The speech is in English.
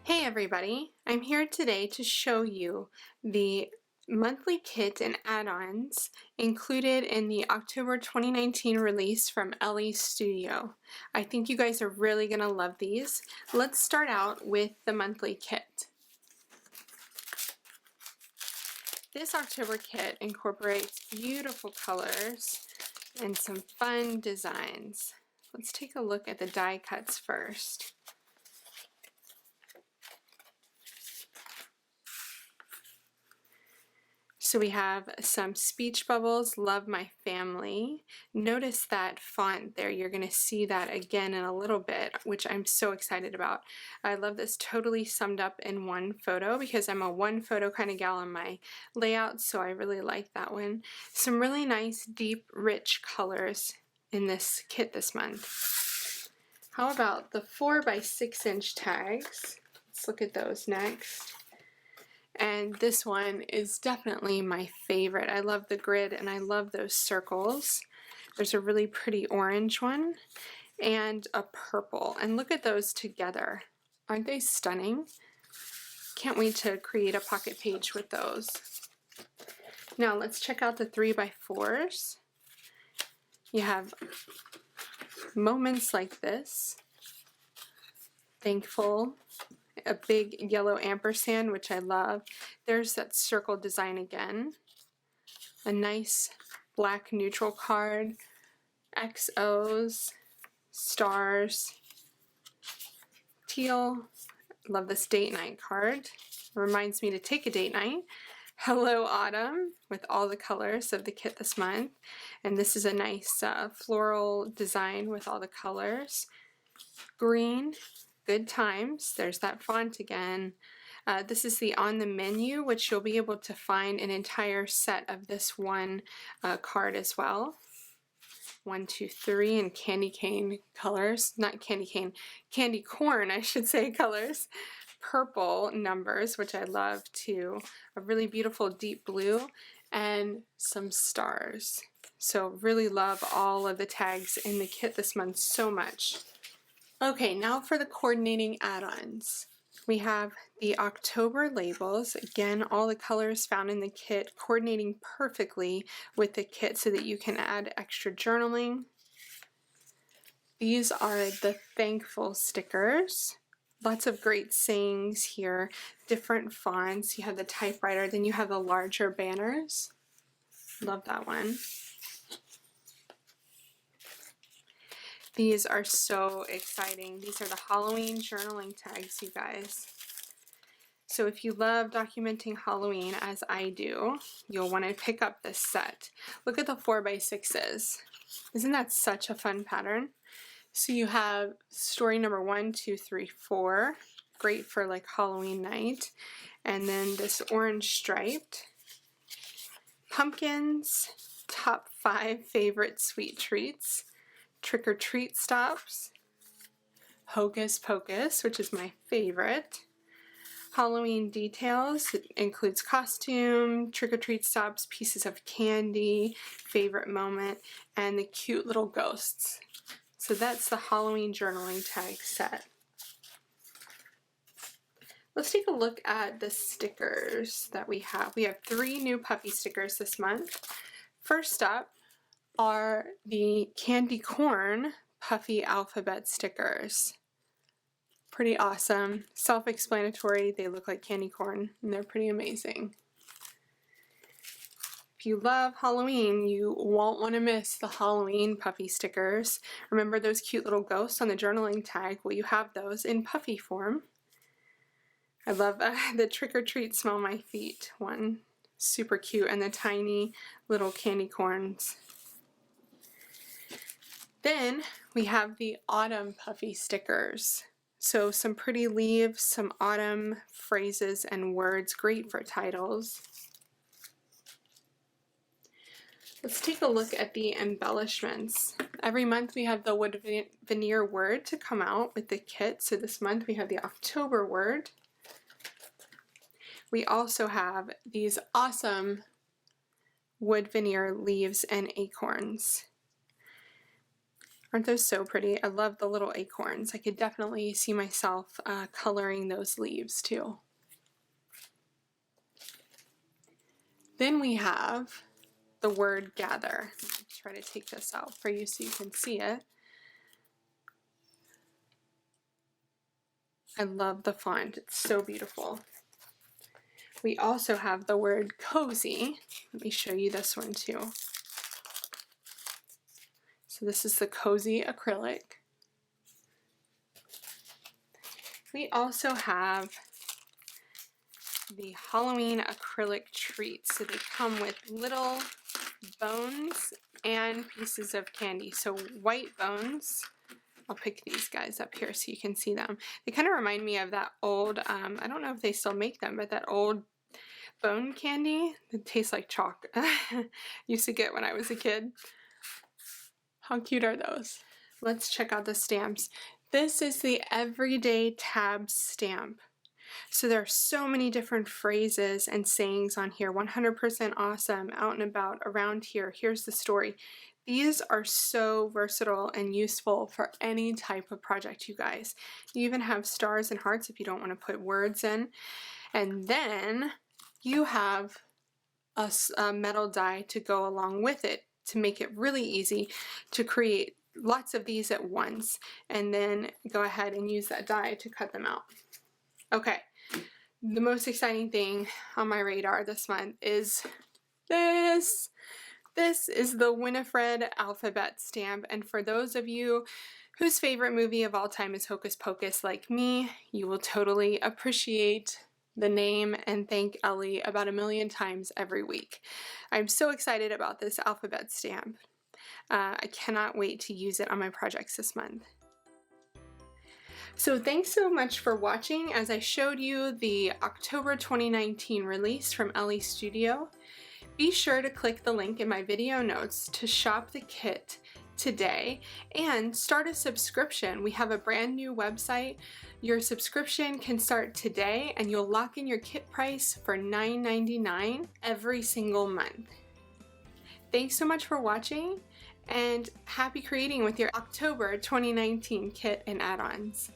Hey everybody, I'm here today to show you the monthly kit and add-ons included in the October 2019 release from Elle Studio. I think you guys are really going to love these. Let's start out with the monthly kit. This October kit incorporates beautiful colors and some fun designs. Let's take a look at the die cuts first. So we have some speech bubbles, Love My Family. Notice that font there. You're going to see that again in a little bit, which I'm so excited about. I love this totally summed up in one photo because I'm a one photo kind of gal on my layout, so I really like that one. Some really nice, deep, rich colors in this kit this month. How about the 4x6 inch tags? Let's look at those next. And this one is definitely my favorite. I love the grid and I love those circles. There's a really pretty orange one and a purple. And look at those together. Aren't they stunning? Can't wait to create a pocket page with those. Now let's check out the 3x4s. You have moments like this. Thankful. A big yellow ampersand, which I love. There's that circle design again. A nice black neutral card. XOs, stars, teal. Love this date night card. Reminds me to take a date night. Hello Autumn with all the colors of the kit this month. And this is a nice floral design with all the colors. Green. Good Times, there's that font again. This is the On the Menu, which you'll be able to find an entire set of this one card as well. 1, 2, 3 in candy cane colors, not candy cane, candy corn I should say colors. Purple numbers, which I love too. A really beautiful deep blue and some stars. So really love all of the tags in the kit this month so much. Okay, now for the coordinating add-ons. We have the October labels. Again, all the colors found in the kit coordinating perfectly with the kit so that you can add extra journaling. These are the thankful stickers. Lots of great sayings here, different fonts. You have the typewriter, then you have the larger banners. Love that one. These are so exciting. These are the Halloween journaling tags, you guys. So if you love documenting Halloween, as I do, you'll want to pick up this set. Look at the 4x6s. Isn't that such a fun pattern? So you have story number 1, 2, 3, 4. Great for like Halloween night. And then this orange striped. Pumpkins, top 5 favorite sweet treats. Trick or Treat stops, Hocus Pocus, which is my favorite, Halloween details, it includes costume, trick or treat stops, pieces of candy, favorite moment, and the cute little ghosts. So that's the Halloween journaling tag set. Let's take a look at the stickers that we have. We have 3 new puppy stickers this month. First up are the candy corn puffy alphabet stickers. Pretty awesome, self-explanatory. They look like candy corn and they're pretty amazing. If you love Halloween, you won't want to miss the Halloween puffy stickers. Remember those cute little ghosts on the journaling tag? Well, you have those in puffy form. I love the Trick or Treat Smell My Feet one. Super cute, and the tiny little candy corns. Then we have the autumn puffy stickers. So some pretty leaves, some autumn phrases and words, great for titles. Let's take a look at the embellishments. Every month we have the wood veneer word to come out with the kit. So this month we have the October word. We also have these awesome wood veneer leaves and acorns. Aren't those so pretty? I love the little acorns. I could definitely see myself coloring those leaves too. Then we have the word gather. I'll try to take this out for you so you can see it. I love the font. It's so beautiful. We also have the word cozy. Let me show you this one too. So this is the cozy acrylic. We also have the Halloween acrylic treats. So they come with little bones and pieces of candy. So white bones. I'll pick these guys up here so you can see them. They kind of remind me of that old, I don't know if they still make them, but that old bone candy that tastes like chalk. Used to get when I was a kid. How cute are those? Let's check out the stamps. This is the Everyday Tabs stamp. So there are so many different phrases and sayings on here. 100% awesome, out and about, around here, here's the story. These are so versatile and useful for any type of project, you guys. You even have stars and hearts if you don't want to put words in. And then you have a metal die to go along with it to make it really easy to create lots of these at once, and then go ahead and use that die to cut them out. Okay, the most exciting thing on my radar this month is this. This is the Winnifred alphabet stamp, and for those of you whose favorite movie of all time is Hocus Pocus like me, you will totally appreciate the name and thank Ellie about 1,000,000 times every week. I'm so excited about this alphabet stamp. I cannot wait to use it on my projects this month. So thanks so much for watching as I showed you the October 2019 release from Elle Studio. Be sure to click the link in my video notes to shop the kit today and start a subscription. We have a brand new website. Your subscription can start today and you'll lock in your kit price for $9.99 every single month. Thanks so much for watching and happy creating with your October 2019 kit and add-ons.